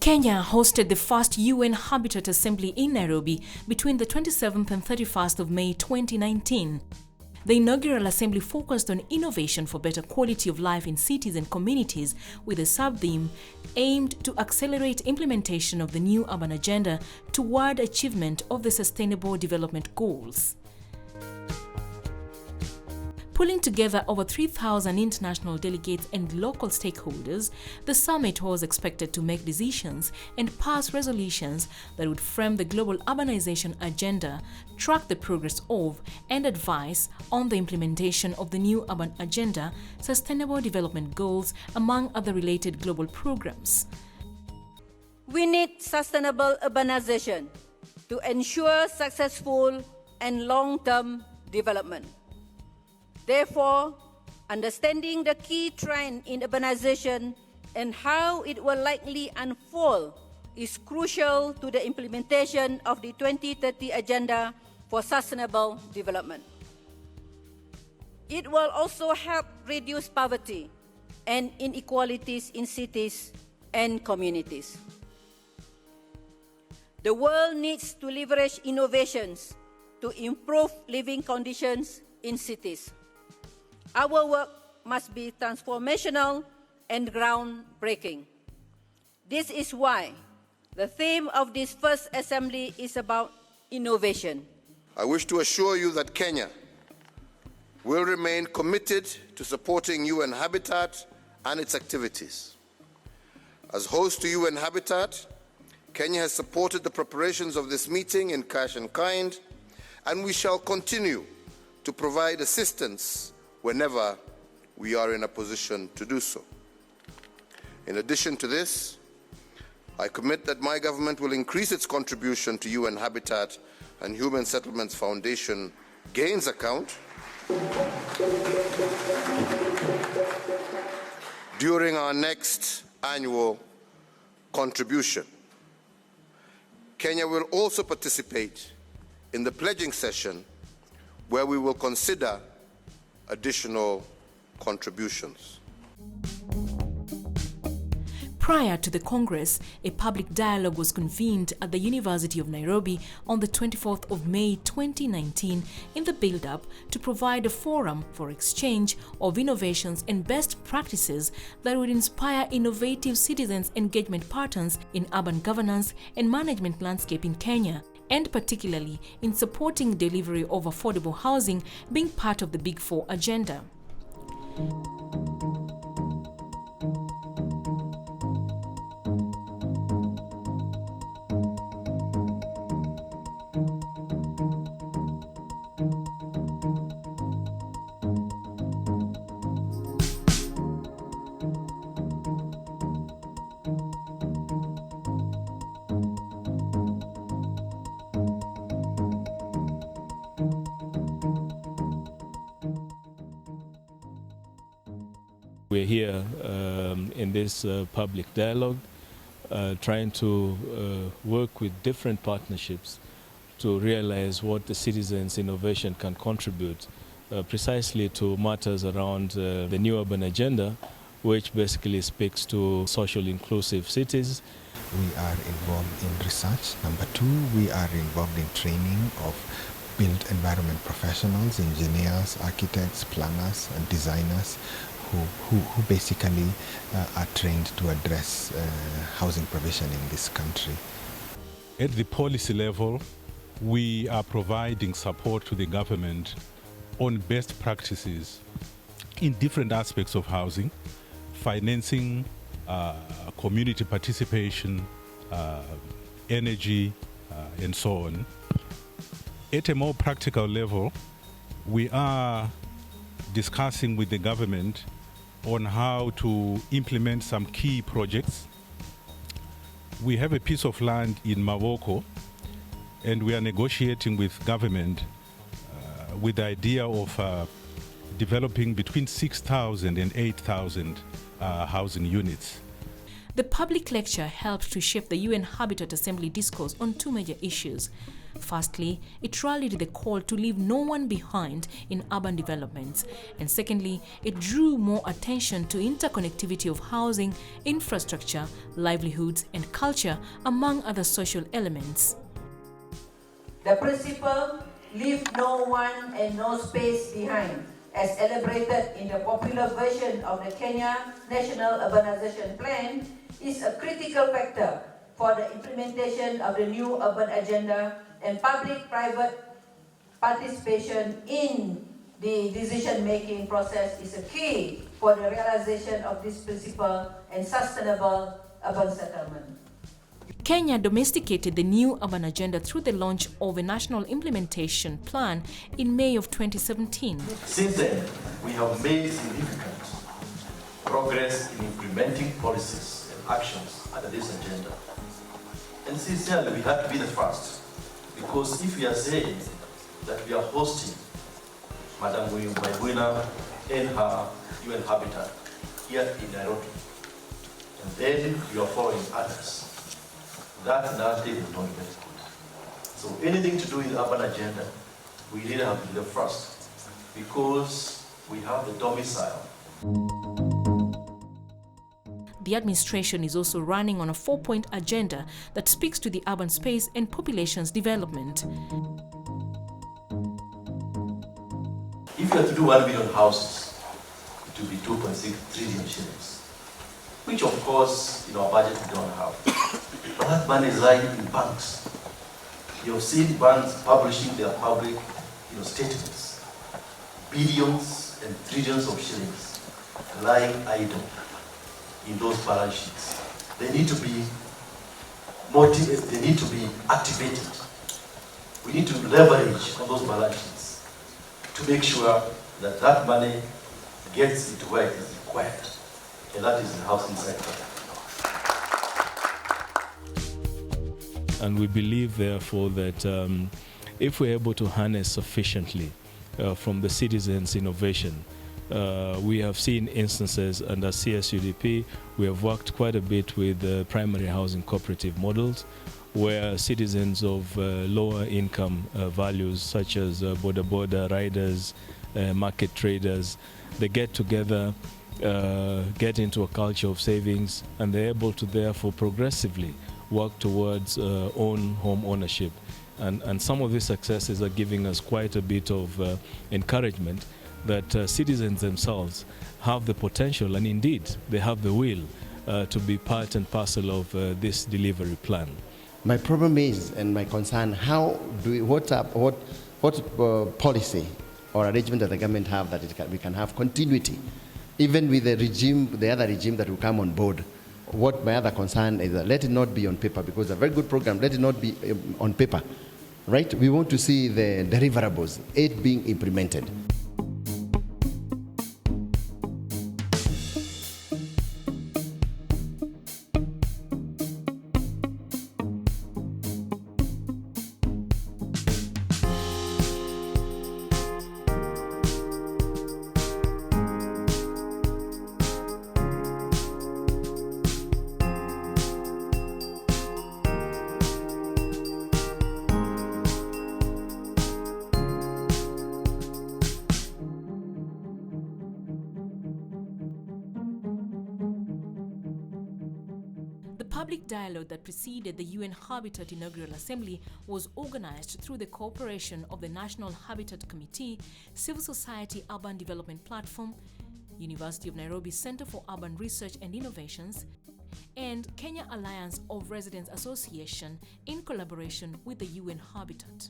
Kenya hosted the first UN Habitat Assembly in Nairobi between the 27th and 31st of May 2019. The inaugural assembly focused on innovation for better quality of life in cities and communities with a sub-theme aimed to accelerate implementation of the new urban agenda toward achievement of the Sustainable Development Goals. Pulling together over 3,000 international delegates and local stakeholders, the summit was expected to make decisions and pass resolutions that would frame the global urbanization agenda, track the progress of, and advise on the implementation of the new urban agenda, Sustainable Development Goals, among other related global programs. We need sustainable urbanization to ensure successful and long-term development. Therefore, understanding the key trend in urbanization and how it will likely unfold is crucial to the implementation of the 2030 Agenda for Sustainable Development. It will also help reduce poverty and inequalities in cities and communities. The world needs to leverage innovations to improve living conditions in cities. Our work must be transformational and groundbreaking. This is why the theme of this first assembly is about innovation. I wish to assure you that Kenya will remain committed to supporting UN Habitat and its activities. As host to UN Habitat, Kenya has supported the preparations of this meeting in cash and kind, and we shall continue to provide assistance whenever we are in a position to do so. In addition to this, I commit that my government will increase its contribution to UN Habitat and Human Settlements Foundation gains account during our next annual contribution. Kenya will also participate in the pledging session, where we will consider additional contributions. Prior to the Congress, a public dialogue was convened at the University of Nairobi on the 24th of May 2019 in the build-up to provide a forum for exchange of innovations and best practices that would inspire innovative citizens' engagement patterns in urban governance and management landscape in Kenya, and particularly in supporting delivery of affordable housing being part of the Big Four agenda. We're here in this public dialogue, trying to work with different partnerships to realize what the citizens' innovation can contribute precisely to matters around the new urban agenda, which basically speaks to social inclusive cities. We are involved in research. Number two, we are involved in training of built environment professionals, engineers, architects, planners, and designers who basically are trained to address housing provision in this country. At the policy level, we are providing support to the government on best practices in different aspects of housing, financing, community participation, energy, and so on. At a more practical level, we are discussing with the government on how to implement some key projects. We have a piece of land in Mavoko, and we are negotiating with government with the idea of developing between 6,000 and 8,000 housing units. The public lecture helped to shape the UN Habitat Assembly discourse on two major issues: Firstly, it rallied the call to leave no one behind in urban developments, and secondly, it drew more attention to interconnectivity of housing, infrastructure, livelihoods, and culture, among other social elements. The principle, leave no one and no space behind, as elaborated in the popular version of the Kenya National Urbanization Plan, is a critical factor for the implementation of the new urban agenda, and public-private participation in the decision-making process is a key for the realization of this principle and sustainable urban settlement. Kenya domesticated the new urban agenda through the launch of a national implementation plan in May of 2017. Since then, we have made significant progress in implementing policies and actions under this agenda. And sincerely, we had to be the first, because if we are saying that we are hosting Madam Maimuna and her UN Habitat here in Nairobi, and then you are following others, that narrative is not very good. So anything to do with the urban agenda, we really have to be the first, because we have the domicile. The administration is also running on a 4-point agenda that speaks to the urban space and population's development. If you have to do 1 million houses, it will be 2.6 trillion shillings, which of course in our budget we don't have. But that money is lying in banks. You have seen banks publishing their public statements. Billions and trillions of shillings lying idle in those balance sheets. They need to be motivated, they need to be activated. We need to leverage on those balance sheets to make sure that that money gets into where it is required, and that is the housing sector. And we believe, therefore, that if we're able to harness sufficiently from the citizens' innovation, we have seen instances under CSUDP, we have worked quite a bit with primary housing cooperative models, where citizens of lower income values, such as border riders, market traders, they get together, get into a culture of savings, and they're able to therefore progressively work towards own home ownership. And some of these successes are giving us quite a bit of encouragement that citizens themselves have the potential, and indeed they have the will to be part and parcel of this delivery plan. My problem is, and my concern, what policy or arrangement does the government have that we can have continuity, even with the other regime that will come on board. What my other concern is that let it not be on paper, because a very good program, let it not be on paper, right? We want to see the deliverables, it being implemented. The public dialogue that preceded the UN Habitat Inaugural Assembly was organized through the cooperation of the National Habitat Committee, Civil Society Urban Development Platform, University of Nairobi Center for Urban Research and Innovations, and Kenya Alliance of Residents Association in collaboration with the UN Habitat.